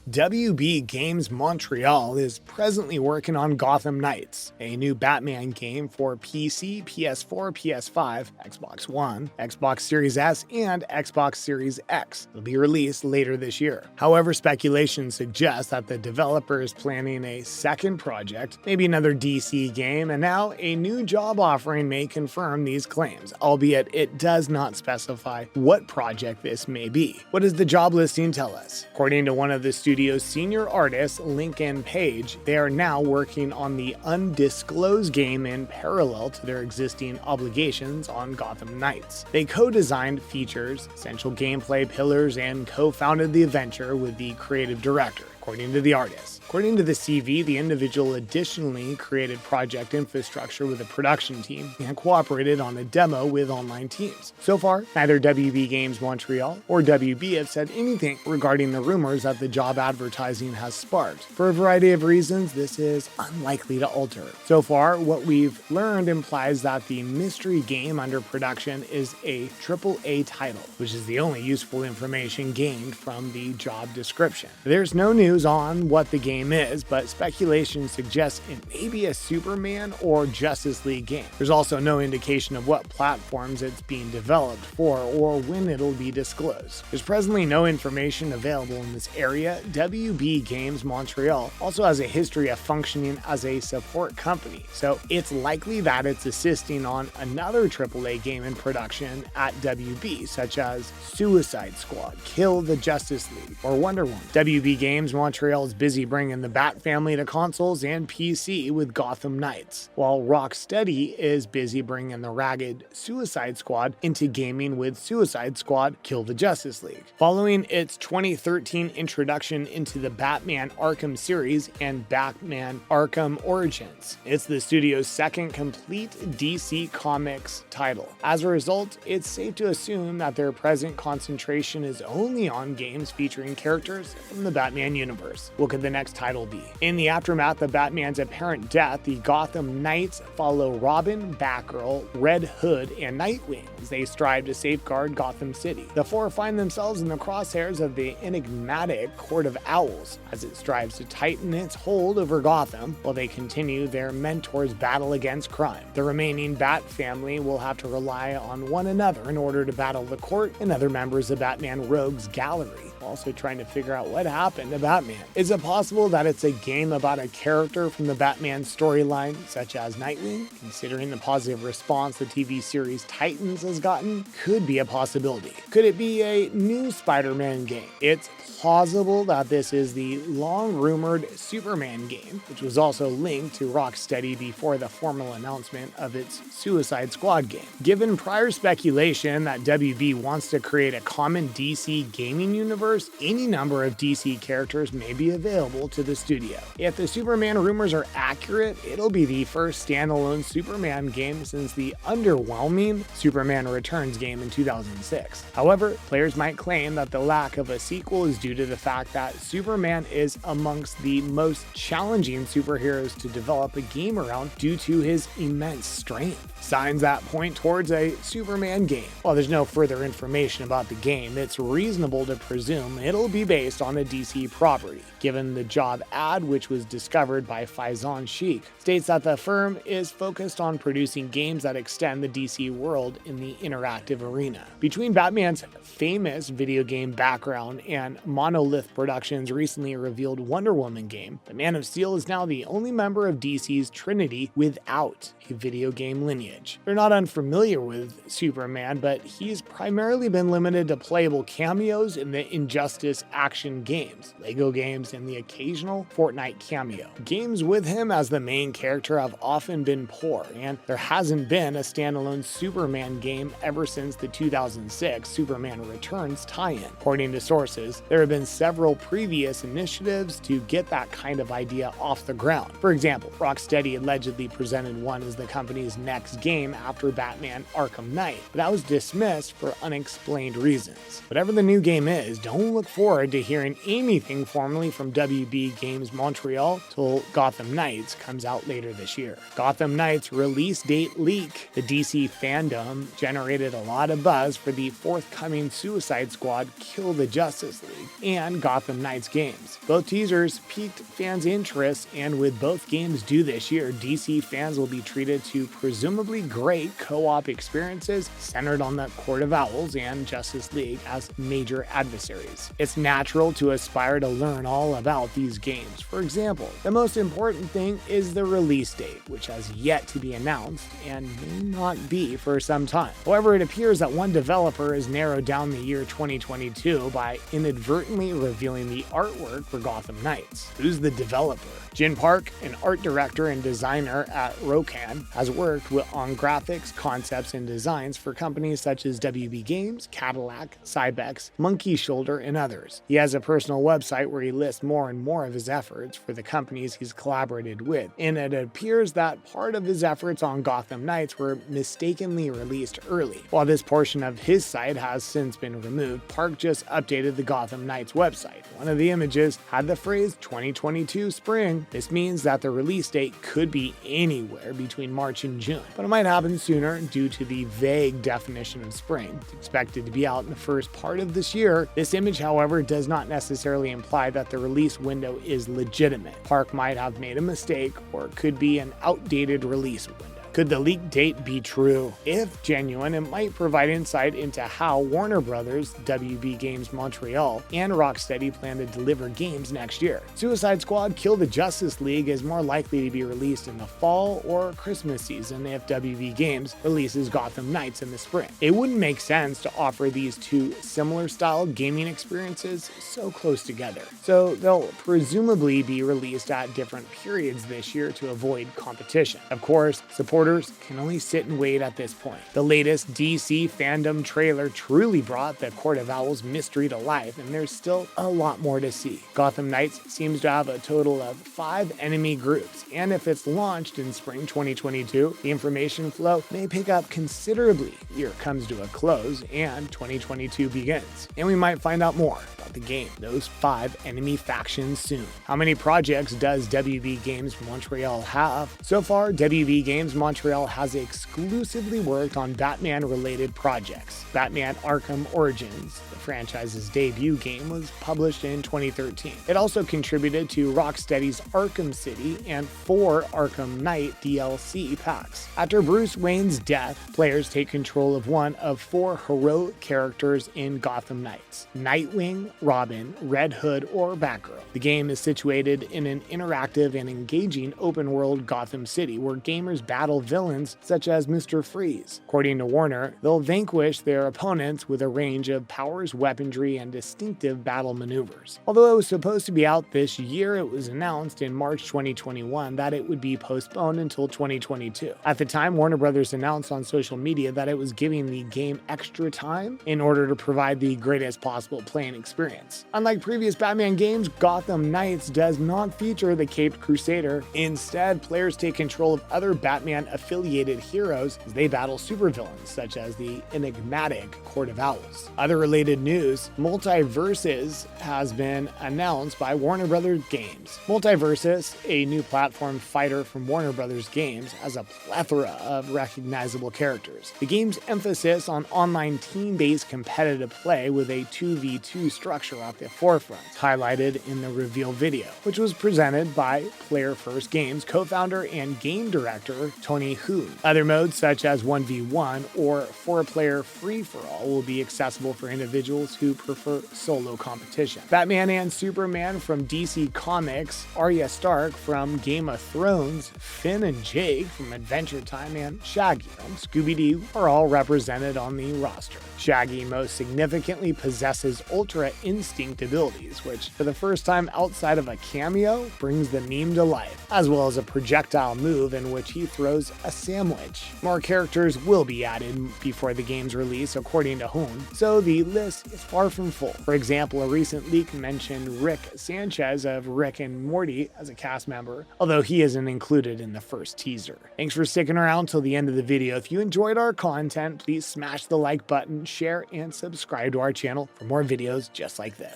WB Games Montreal is presently working on Gotham Knights, a new Batman game for PC, PS4, PS5, Xbox One, Xbox Series S, and Xbox Series X. It'll be released later this year. However, speculation suggests that the developer is planning a second project, maybe another DC game, and now a new job offering may confirm these claims, albeit it does not specify what project this may be. What does the job listing tell us? According to one of the studio's senior artists, Lincoln Page, they are now working on the undisclosed game in parallel to their existing obligations on Gotham Knights. They co-designed features, essential gameplay pillars, and co-founded the adventure with the creative director, according to the artist. According to the CV, the individual additionally created project infrastructure with a production team and cooperated on a demo with online teams. So far, neither WB Games Montreal or WB have said anything regarding the rumors that the job advertising has sparked. For a variety of reasons, this is unlikely to alter. So far, what we've learned implies that the mystery game under production is a AAA title, which is the only useful information gained from the job description. There's no news on what the game is, but speculation suggests it may be a Superman or Justice League game. There's also no indication of what platforms it's being developed for or when it'll be disclosed. There's presently no information available in this area. WB Games Montreal also has a history of functioning as a support company, so it's likely that it's assisting on another AAA game in production at WB, such as Suicide Squad, Kill the Justice League, or Wonder Woman. WB Games Montreal is busy bringing the Bat family to consoles and PC with Gotham Knights, while Rocksteady is busy bringing the ragged Suicide Squad into gaming with Suicide Squad Kill the Justice League. Following its 2013 introduction into the Batman Arkham series and Batman Arkham Origins, it's the studio's second complete DC Comics title. As a result, it's safe to assume that their present concentration is only on games featuring characters from the Batman universe. What could the next title be? In the aftermath of Batman's apparent death, the Gotham Knights follow Robin, Batgirl, Red Hood, and Nightwing as they strive to safeguard Gotham City. The four find themselves in the crosshairs of the enigmatic Court of Owls as it strives to tighten its hold over Gotham while they continue their mentor's battle against crime. The remaining Bat family will have to rely on one another in order to battle the Court and other members of Batman Rogue's gallery, also trying to figure out what happened to Batman. Is it possible that it's a game about a character from the Batman storyline, such as Nightwing? Considering the positive response the TV series Titans has gotten, could be a possibility. Could it be a new Spider-Man game? It's plausible that this is the long-rumored Superman game, which was also linked to Rocksteady before the formal announcement of its Suicide Squad game. Given prior speculation that WB wants to create a common DC gaming universe, any number of DC characters may be available to the studio. If the Superman rumors are accurate, it'll be the first standalone Superman game since the underwhelming Superman Returns game in 2006. However, players might claim that the lack of a sequel is due to the fact that Superman is amongst the most challenging superheroes to develop a game around due to his immense strength. Signs that point towards a Superman game. While there's no further information about the game, it's reasonable to presume it'll be based on a DC property, given the job ad, which was discovered by Faizan Sheikh, states that the firm is focused on producing games that extend the DC world in the interactive arena. Between Batman's famous video game background and Monolith Productions' recently revealed Wonder Woman game, the Man of Steel is now the only member of DC's Trinity without a video game lineage. They're not unfamiliar with Superman, but he's primarily been limited to playable cameos in the Injustice action games, Lego games, and the occasional Fortnite cameo. Games with him as the main character have often been poor, and there hasn't been a standalone Superman game ever since the 2006 Superman Returns tie-in. According to sources, there have been several previous initiatives to get that kind of idea off the ground. For example, Rocksteady allegedly presented one as the company's next game after Batman Arkham Knight, but that was dismissed for unexplained reasons. Whatever the new game is, don't don't look forward to hearing anything formally from WB Games Montreal till Gotham Knights comes out later this year. Gotham Knights release date leak. The DC fandom generated a lot of buzz for the forthcoming Suicide Squad Kill the Justice League and Gotham Knights games. Both teasers piqued fans' interest, and with both games due this year, DC fans will be treated to presumably great co-op experiences centered on the Court of Owls and Justice League as major adversaries. It's natural to aspire to learn all about these games. For example, the most important thing is the release date, which has yet to be announced and may not be for some time. However, it appears that one developer has narrowed down the year 2022 by inadvertently revealing the artwork for Gotham Knights. Who's the developer? Jin Park, an art director and designer at Rokan, has worked on graphics, concepts, and designs for companies such as WB Games, Cadillac, Cybex, Monkey Shoulder, and others. He has a personal website where he lists more and more of his efforts for the companies he's collaborated with, and it appears that part of his efforts on Gotham Knights were mistakenly released early. While this portion of his site has since been removed, Park just updated the Gotham Knights website. One of the images had the phrase 2022 spring. This means that the release date could be anywhere between March and June, but it might happen sooner due to the vague definition of spring. It's expected to be out in the first part of this year. This image, however, does not necessarily imply that the release window is legitimate. Park might have made a mistake, or it could be an outdated release window. Could the leak date be true? If genuine, it might provide insight into how Warner Bros., WB Games Montreal, and Rocksteady plan to deliver games next year. Suicide Squad Kill the Justice League is more likely to be released in the fall or Christmas season if WB Games releases Gotham Knights in the spring. It wouldn't make sense to offer these two similar style gaming experiences so close together, so they'll presumably be released at different periods this year to avoid competition. Of course, supporters can only sit and wait at this point. The latest DC fandom trailer truly brought the Court of Owls mystery to life, and there's still a lot more to see. Gotham Knights seems to have a total of 5 enemy groups, and if it's launched in spring 2022, the information flow may pick up considerably. The year comes to a close, and 2022 begins, and we might find out more about the game, those 5 enemy factions soon. How many projects does WB Games Montreal have? So far, WB Games Montreal has exclusively worked on Batman-related projects. Batman Arkham Origins, the franchise's debut game, was published in 2013. It also contributed to Rocksteady's Arkham City and 4 Arkham Knight DLC packs. After Bruce Wayne's death, players take control of one of 4 heroic characters in Gotham Knights: Nightwing, Robin, Red Hood, or Batgirl. The game is situated in an interactive and engaging open-world Gotham City where gamers battle villains such as Mr. Freeze. According to Warner, they'll vanquish their opponents with a range of powers, weaponry, and distinctive battle maneuvers. Although it was supposed to be out this year, it was announced in March 2021 that it would be postponed until 2022. At the time, Warner Bros. Announced on social media that it was giving the game extra time in order to provide the greatest possible playing experience. Unlike previous Batman games, Gotham Knights does not feature the Caped Crusader. Instead, players take control of other Batman-affiliated heroes as they battle supervillains such as the enigmatic Court of Owls. Other related news, Multiverses has been announced by Warner Bros. Games. Multiverses, a new platform fighter from Warner Bros. Games, has a plethora of recognizable characters. The game's emphasis on online team-based competitive play with a 2v2 structure at the forefront, highlighted in the reveal video, which was presented by Player First Games co-founder and game director Tony Hu. Other modes such as 1v1 or 4-player free-for-all will be accessible for individuals who prefer solo competition. Batman and Superman from DC Comics, Arya Stark from Game of Thrones, Finn and Jake from Adventure Time, and Shaggy from Scooby-Doo are all represented on the roster. Shaggy most significantly possesses Ultra Instinct abilities, which, for the first time outside of a cameo, brings the meme to life, as well as a projectile move in which he throws is a sandwich. More characters will be added before the game's release, according to Hoon, so the list is far from full. For example, a recent leak mentioned Rick Sanchez of Rick and Morty as a cast member, although he isn't included in the first teaser. Thanks for sticking around till the end of the video. If you enjoyed our content, please smash the like button, share, and subscribe to our channel for more videos just like this.